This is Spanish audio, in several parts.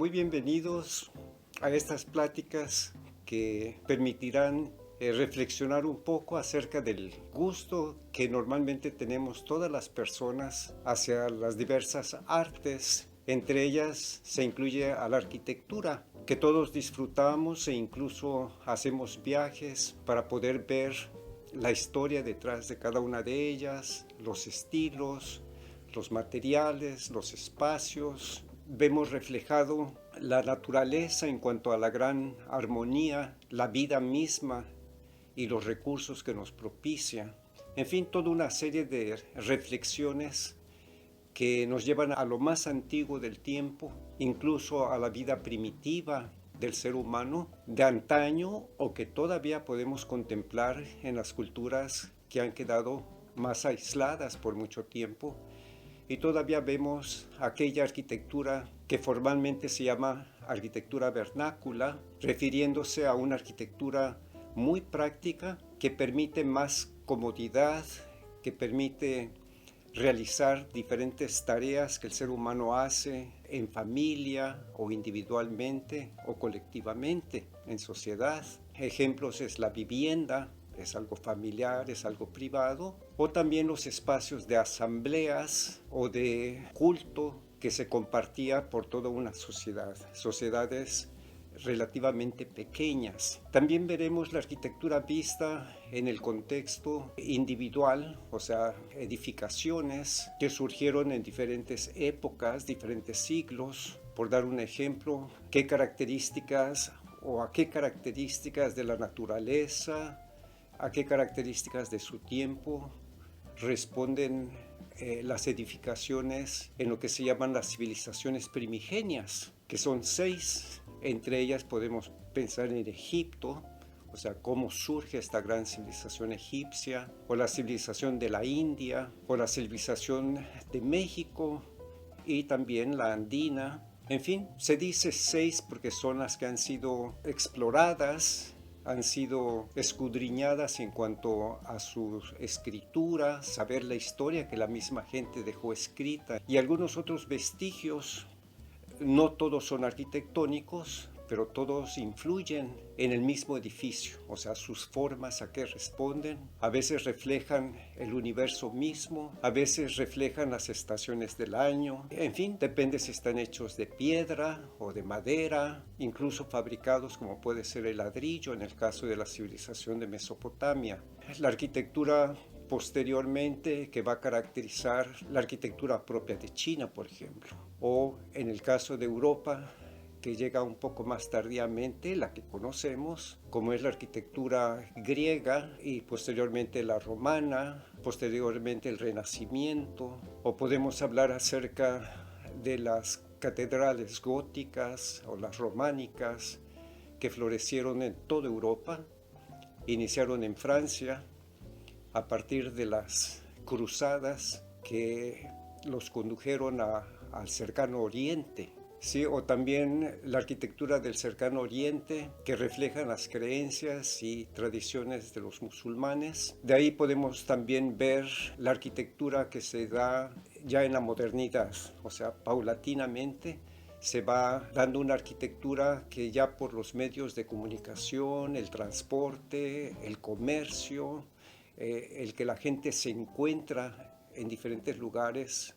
Muy bienvenidos a estas pláticas que permitirán reflexionar un poco acerca del gusto que normalmente tenemos todas las personas hacia las diversas artes. Entre ellas se incluye a la arquitectura, que todos disfrutamos e incluso hacemos viajes para poder ver la historia detrás de cada una de ellas, los estilos, los materiales, los espacios. Vemos reflejado la naturaleza en cuanto a la gran armonía, la vida misma y los recursos que nos propicia. En fin, toda una serie de reflexiones que nos llevan a lo más antiguo del tiempo, incluso a la vida primitiva del ser humano de antaño o que todavía podemos contemplar en las culturas que han quedado más aisladas por mucho tiempo. Y todavía vemos aquella arquitectura que formalmente se llama arquitectura vernácula, refiriéndose a una arquitectura muy práctica que permite más comodidad, que permite realizar diferentes tareas que el ser humano hace en familia o individualmente o colectivamente en sociedad. Ejemplos es la vivienda, es algo familiar, es algo privado, o también los espacios de asambleas o de culto que se compartía por toda una sociedad, sociedades relativamente pequeñas. También veremos la arquitectura vista en el contexto individual, o sea, edificaciones que surgieron en diferentes épocas, diferentes siglos. Por dar un ejemplo, qué características o a qué características de la naturaleza, a qué características de su tiempo responden las edificaciones en lo que se llaman las civilizaciones primigenias, que son 6. Entre ellas podemos pensar en Egipto, o sea, cómo surge esta gran civilización egipcia, o la civilización de la India, o la civilización de México y también la andina. En fin, se dice 6 porque son las que han sido exploradas, han sido escudriñadas en cuanto a su escritura, saber la historia que la misma gente dejó escrita y algunos otros vestigios. No todos son arquitectónicos, pero todos influyen en el mismo edificio, o sea, sus formas a qué responden. A veces reflejan el universo mismo, a veces reflejan las estaciones del año. En fin, depende si están hechos de piedra o de madera, incluso fabricados como puede ser el ladrillo en el caso de la civilización de Mesopotamia. La arquitectura posteriormente que va a caracterizar la arquitectura propia de China, por ejemplo, o en el caso de Europa, que llega un poco más tardíamente, la que conocemos, como es la arquitectura griega y posteriormente la romana, posteriormente el Renacimiento, o podemos hablar acerca de las catedrales góticas o las románicas que florecieron en toda Europa, iniciaron en Francia, a partir de las cruzadas que los condujeron al cercano oriente. Sí, o también la arquitectura del cercano oriente que refleja las creencias y tradiciones de los musulmanes. De ahí podemos también ver la arquitectura que se da ya en la modernidad, o sea, paulatinamente se va dando una arquitectura que ya por los medios de comunicación, el transporte, el comercio, el que la gente se encuentra en diferentes lugares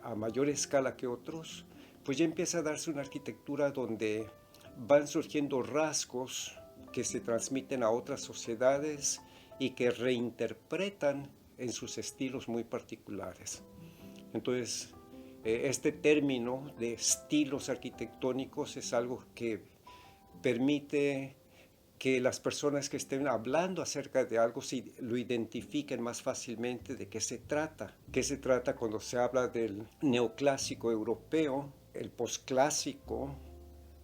a mayor escala que otros, pues ya empieza a darse una arquitectura donde van surgiendo rasgos que se transmiten a otras sociedades y que reinterpretan en sus estilos muy particulares. Entonces, este término de estilos arquitectónicos es algo que permite que las personas que estén hablando acerca de algo lo identifiquen más fácilmente de qué se trata. ¿Qué se trata cuando se habla del neoclásico europeo, el posclásico,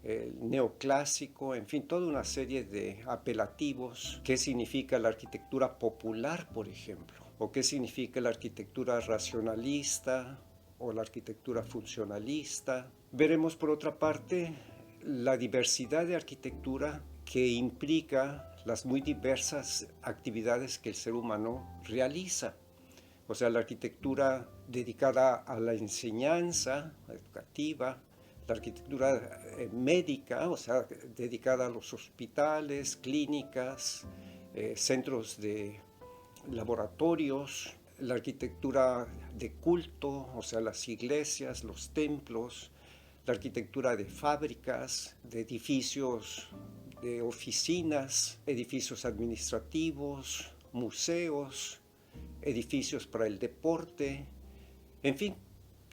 el neoclásico, en fin, toda una serie de apelativos? ¿Qué significa la arquitectura popular, por ejemplo? ¿O qué significa la arquitectura racionalista o la arquitectura funcionalista? Veremos por otra parte la diversidad de arquitectura que implica las muy diversas actividades que el ser humano realiza. O sea, la arquitectura dedicada a la enseñanza educativa, la arquitectura médica, o sea, dedicada a los hospitales, clínicas, centros de laboratorios, la arquitectura de culto, o sea, las iglesias, los templos, la arquitectura de fábricas, de edificios, de oficinas, edificios administrativos, museos, edificios para el deporte, en fin,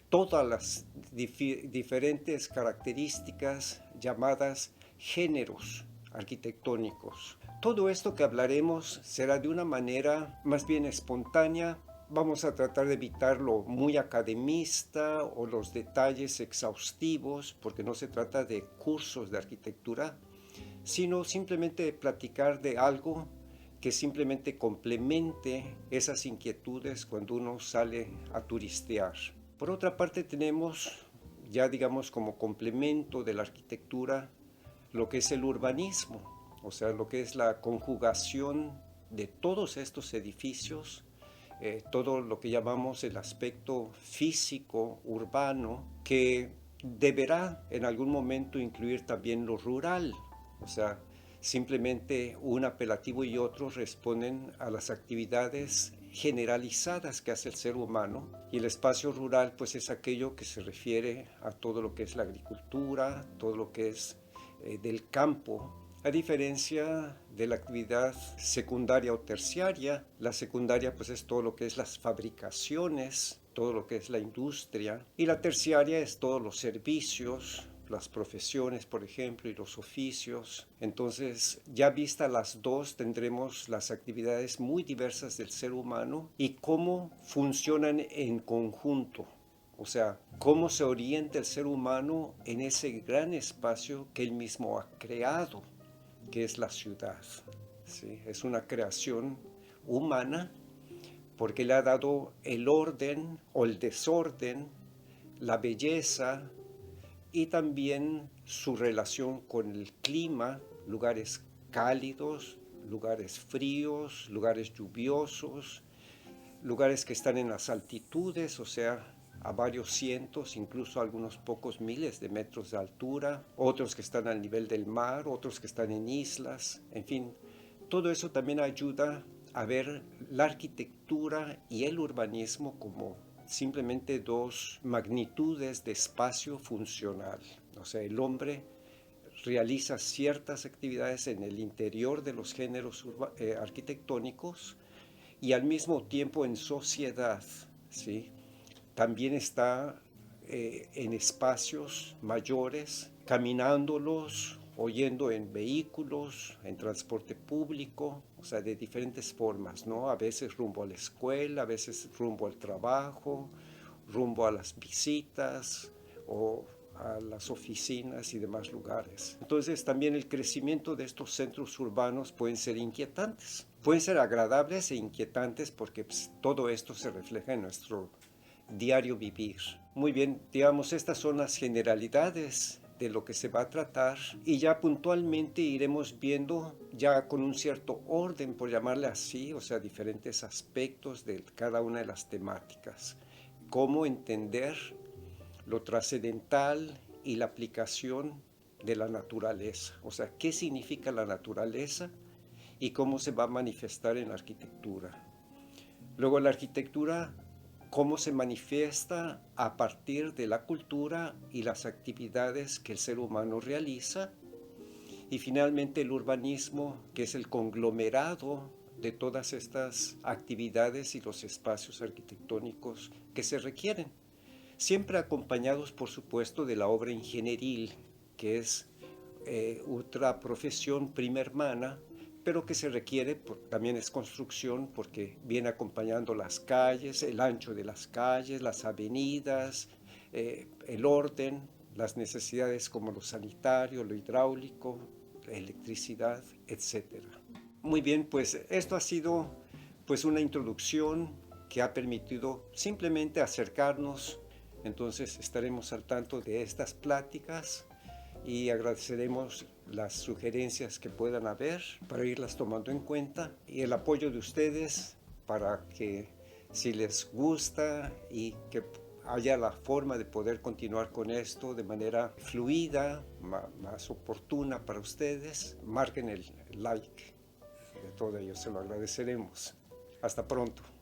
todas las diferentes características llamadas géneros arquitectónicos. Todo esto que hablaremos será de una manera más bien espontánea. Vamos a tratar de evitar lo muy academista o los detalles exhaustivos, porque no se trata de cursos de arquitectura, sino simplemente de platicar de algo que simplemente complemente esas inquietudes cuando uno sale a turistear. Por otra parte tenemos, ya digamos como complemento de la arquitectura, lo que es el urbanismo, o sea, lo que es la conjugación de todos estos edificios, todo lo que llamamos el aspecto físico, urbano, que deberá en algún momento incluir también lo rural, o sea, simplemente un apelativo y otro responden a las actividades generalizadas que hace el ser humano, y el espacio rural pues es aquello que se refiere a todo lo que es la agricultura, todo lo que es del campo, a diferencia de la actividad secundaria o terciaria. La secundaria pues es todo lo que es las fabricaciones, todo lo que es la industria, y la terciaria es todos los servicios, las profesiones, por ejemplo, y los oficios. Entonces, ya vistas las dos, tendremos las actividades muy diversas del ser humano y cómo funcionan en conjunto. O sea, cómo se orienta el ser humano en ese gran espacio que él mismo ha creado, que es la ciudad. ¿Sí? Es una creación humana porque le ha dado el orden o el desorden, la belleza, y también su relación con el clima, lugares cálidos, lugares fríos, lugares lluviosos, lugares que están en las altitudes, o sea, a varios cientos, incluso algunos pocos miles de metros de altura, otros que están al nivel del mar, otros que están en islas, en fin, todo eso también ayuda a ver la arquitectura y el urbanismo como simplemente dos magnitudes de espacio funcional. O sea, el hombre realiza ciertas actividades en el interior de los géneros arquitectónicos y al mismo tiempo en sociedad, ¿sí? También está en espacios mayores, caminándolos, o yendo en vehículos, en transporte público, o sea, de diferentes formas, ¿no? A veces rumbo a la escuela, a veces rumbo al trabajo, rumbo a las visitas o a las oficinas y demás lugares. Entonces también el crecimiento de estos centros urbanos pueden ser inquietantes. Pueden ser agradables e inquietantes porque pues, todo esto se refleja en nuestro diario vivir. Muy bien, digamos, estas son las generalidades de lo que se va a tratar y ya puntualmente iremos viendo ya con un cierto orden, por llamarle así, o sea, diferentes aspectos de cada una de las temáticas. Cómo entender lo trascendental y la aplicación de la naturaleza, o sea, qué significa la naturaleza y cómo se va a manifestar en la arquitectura. Luego la arquitectura, cómo se manifiesta a partir de la cultura y las actividades que el ser humano realiza. Y finalmente el urbanismo, que es el conglomerado de todas estas actividades y los espacios arquitectónicos que se requieren, siempre acompañados por supuesto de la obra ingenieril, que es otra profesión prima hermana, pero que se requiere, también es construcción, porque viene acompañando las calles, el ancho de las calles, las avenidas, el orden, las necesidades como lo sanitario, lo hidráulico, la electricidad, etc. Muy bien, pues esto ha sido pues una introducción que ha permitido simplemente acercarnos. Entonces estaremos al tanto de estas pláticas y agradeceremos las sugerencias que puedan haber para irlas tomando en cuenta y el apoyo de ustedes para que si les gusta y que haya la forma de poder continuar con esto de manera fluida, más oportuna para ustedes, marquen el like. De todo ello se lo agradeceremos. Hasta pronto.